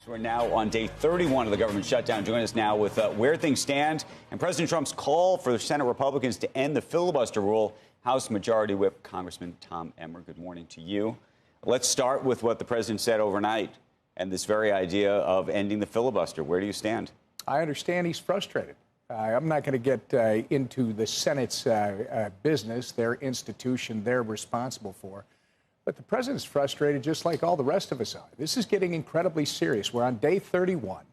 We're now on day 31 of the government shutdown. Join us now with where things stand and President Trump's call for Senate Republicans to end the filibuster rule. House Majority Whip Congressman Tom Emmer, good morning to you. Let's start with what the president said overnight and this very idea of ending the filibuster. Where do you stand? I understand he's frustrated. I'm not going to get into the Senate's business, their institution they're responsible for. But the president's frustrated just like all the rest of us are. This is getting incredibly serious. We're on day 31.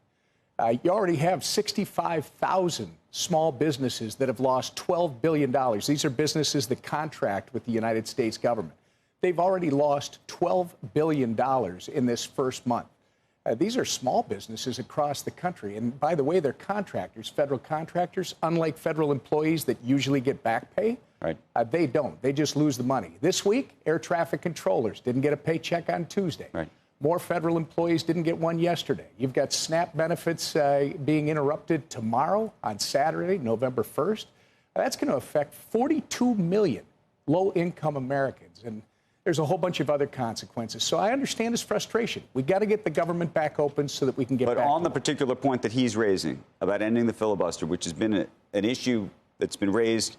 You already have 65,000 small businesses that have lost $12 billion. These are businesses that contract with the United States government. They've already lost $12 billion in this first month. These are small businesses across the country. And by the way, they're contractors, federal contractors, unlike federal employees that usually get back pay. Right. They don't. They just lose the money. This week, air traffic controllers didn't get a paycheck on Tuesday. Right. More federal employees didn't get one yesterday. You've got SNAP benefits being interrupted tomorrow on Saturday, November 1st. That's going to affect 42 million low-income Americans. And there's a whole bunch of other consequences. So I understand his frustration. We've got to get the government back open so that we can get back. But on the particular point that he's raising about ending the filibuster, which has been an issue that's been raised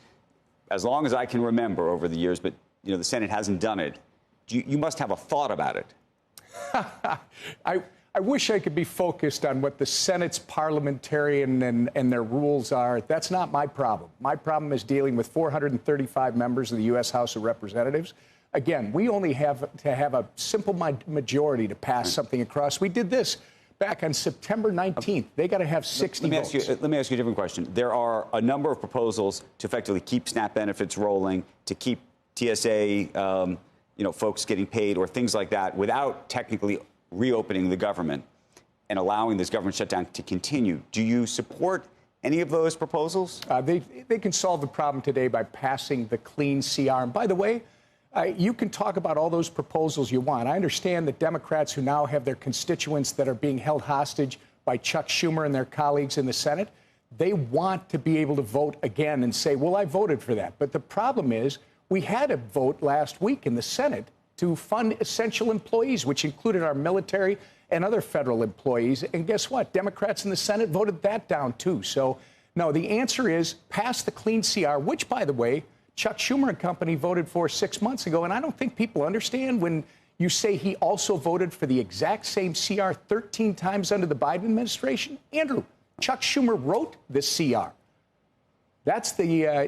as long as I can remember over the years, but the Senate hasn't done it. You must have a thought about it. I wish I could be focused on what the Senate's parliamentarian and their rules are. That's not my problem. My problem is dealing with 435 members of the U.S. House of Representatives. Again, we only have to have a simple majority to pass something across. We did this back on September 19th. They got to have 60 votes. Let me ask you a different question. There are a number of proposals to effectively keep SNAP benefits rolling, to keep TSA, folks getting paid or things like that without technically reopening the government and allowing this government shutdown to continue. Do you support any of those proposals? They can solve the problem today by passing the clean CR. And by the way, you can talk about all those proposals you want. I understand that Democrats who now have their constituents that are being held hostage by Chuck Schumer and their colleagues in the Senate, they want to be able to vote again and say, well, I voted for that. But the problem is we had a vote last week in the Senate to fund essential employees, which included our military and other federal employees. And guess what? Democrats in the Senate voted that down, too. So, no, the answer is pass the clean CR, which, by the way, Chuck Schumer and company voted for 6 months ago. And I don't think people understand when you say he also voted for the exact same CR 13 times under the Biden administration. Andrew, Chuck Schumer wrote this CR. That's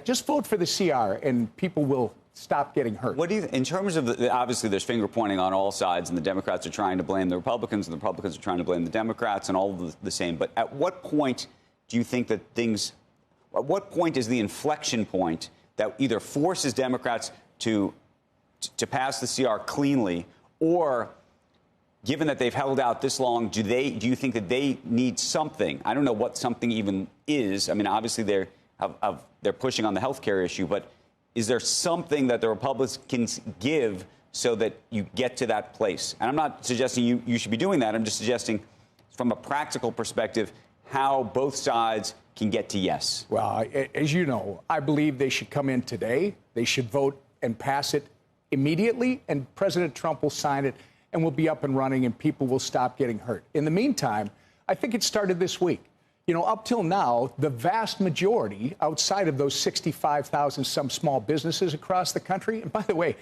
just vote for the CR and people will stop getting hurt. What do you, in terms of obviously there's finger pointing on all sides and the Democrats are trying to blame the Republicans and the Republicans are trying to blame the Democrats and all of the same. But at what point do you think that at what point is the inflection point that either forces Democrats to pass the CR cleanly, or given that they've held out this long, do you think that they need something? I don't know what something even is. I mean, obviously they're pushing on the health care issue, but is there something that the Republicans give so that you get to that place? And I'm not suggesting you should be doing that. I'm just suggesting from a practical perspective how both sides can get to yes. Well, as you know, I believe they should come in today. They should vote and pass it immediately, and President Trump will sign it, and we'll be up and running, and people will stop getting hurt. In the meantime, I think it started this week. Up till now, the vast majority, outside of those 65,000 some small businesses across the country, and by the way,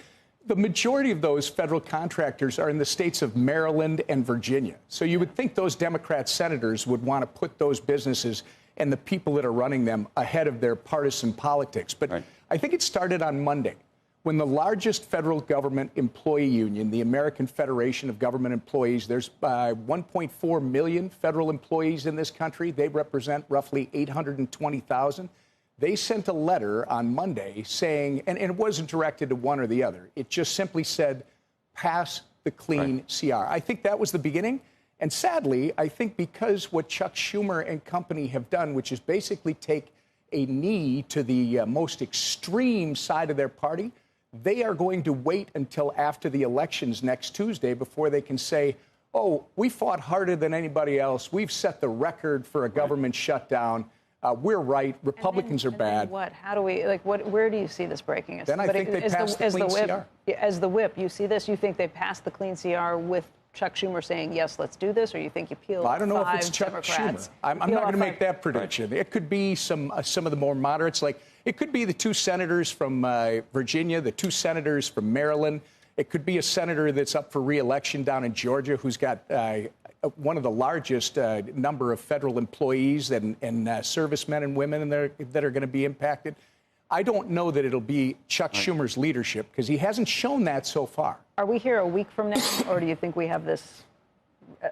the majority of those federal contractors are in the states of Maryland and Virginia. So you would think those Democrat senators would want to put those businesses and the people that are running them ahead of their partisan politics. But right. I think it started on Monday when the largest federal government employee union, the American Federation of Government Employees, there's 1.4 million federal employees in this country. They represent roughly 820,000. They sent a letter on Monday saying, and it wasn't directed to one or the other, it just simply said, pass the clean right. CR. I think that was the beginning. And sadly, I think because what Chuck Schumer and company have done, which is basically take a knee to the most extreme side of their party, they are going to wait until after the elections next Tuesday before they can say, oh, we fought harder than anybody else. We've set the record for a government shutdown. We're right. Republicans are bad. What? How do we, where do you see this breaking us? Then I think they passed the clean CR. As the whip, you see this, you think they passed the clean CR with Chuck Schumer saying, yes, let's do this, or you think you peel I don't know if it's five Chuck Democrats? Schumer. I'm not going to make that prediction. It could be some of the more moderates. Like, it could be the two senators from Virginia, the two senators from Maryland. It could be a senator that's up for re-election down in Georgia who's got one of the largest number of federal employees and servicemen and women that are going to be impacted. I don't know that it'll be Chuck Schumer's leadership because he hasn't shown that so far. Are we here a week from now, or do you think we have this?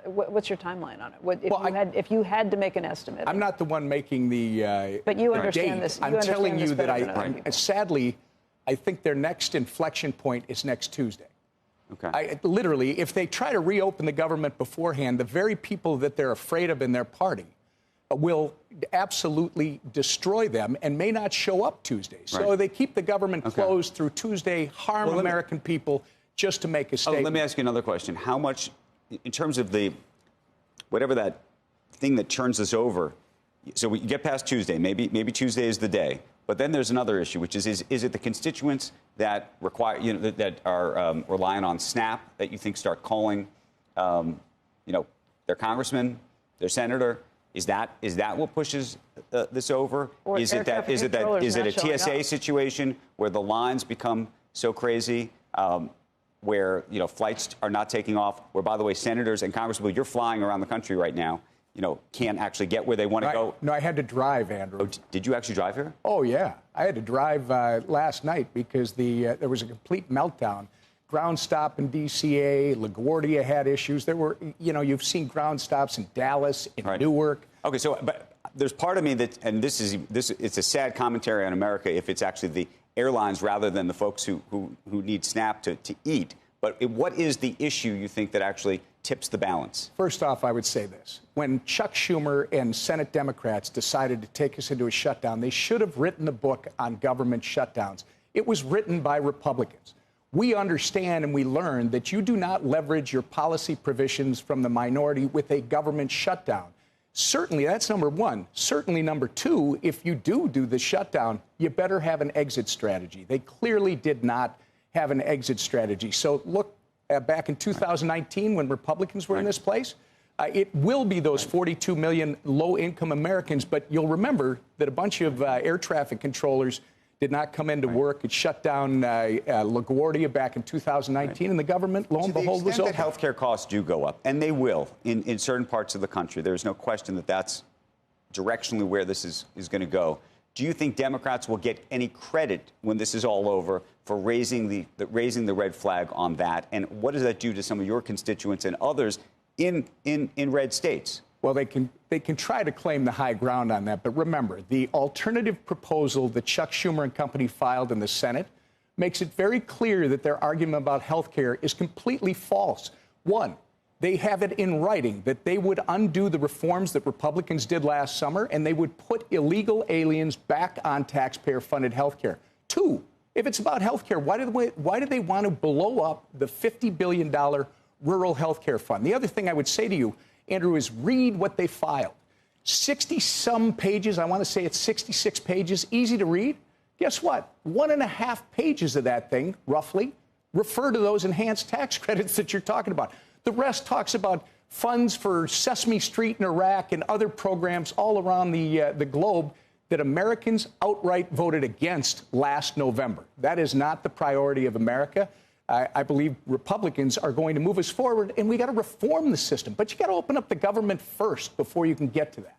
What's your timeline on it? If you had to make an estimate. I'm not the one making the but you understand date. this. I'm telling you that sadly, I think their next inflection point is next Tuesday. Okay. Literally, if they try to reopen the government beforehand, the very people that they're afraid of in their party will absolutely destroy them and may not show up Tuesday. So they keep the government closed through Tuesday, harm American people just to make a statement. Let me ask you another question. How much, in terms of whatever that thing that turns this over, so we get past Tuesday, maybe Tuesday is the day, but then there's another issue, which is it the constituents that require, that are relying on SNAP that you think start calling, their congressman, their senator? Is that what pushes this over? Or is it a TSA situation where the lines become so crazy, where flights are not taking off? Where, by the way, senators and congressmen, you're flying around the country right now, can't actually get where they want to go. No, I had to drive, Andrew. Oh, did you actually drive here? Oh yeah, I had to drive last night because there was a complete meltdown. Ground stop in DCA, LaGuardia had issues. There were, you've seen ground stops in Dallas, in Newark. Okay, but there's part of me that, and it's a sad commentary on America if it's actually the airlines rather than the folks who need SNAP to eat. But what is the issue you think that actually tips the balance? First off, I would say this. When Chuck Schumer and Senate Democrats decided to take us into a shutdown, they should have written a book on government shutdowns. It was written by Republicans. We understand and we learn that you do not leverage your policy provisions from the minority with a government shutdown. Certainly, that's number one. Certainly, number two, if you do the shutdown, you better have an exit strategy. They clearly did not have an exit strategy. So look, back in 2019 when Republicans were in this place, it will be those 42 million low-income Americans, but you'll remember that a bunch of air traffic controllers did not come into work. It shut down LaGuardia back in 2019, and the government, lo and behold, was open. To the extent that health care costs do go up, and they will in certain parts of the country, there's no question that that's directionally where this is going to go. Do you think Democrats will get any credit when this is all over for raising the red flag on that? And what does that do to some of your constituents and others in red states? Well, they can try to claim the high ground on that. But remember, the alternative proposal that Chuck Schumer and company filed in the Senate makes it very clear that their argument about health care is completely false. One, they have it in writing that they would undo the reforms that Republicans did last summer, and they would put illegal aliens back on taxpayer-funded health care. Two, if it's about health care, why do they want to blow up the $50 billion rural health care fund? The other thing I would say to you, Andrew, is read what they filed. 60-some pages, I want to say it's 66 pages, easy to read. Guess what? 1.5 pages of that thing, roughly, refer to those enhanced tax credits that you're talking about. The rest talks about funds for Sesame Street in Iraq and other programs all around the globe that Americans outright voted against last November. That is not the priority of America. I believe Republicans are going to move us forward, and we got to reform the system. But you got to open up the government first before you can get to that.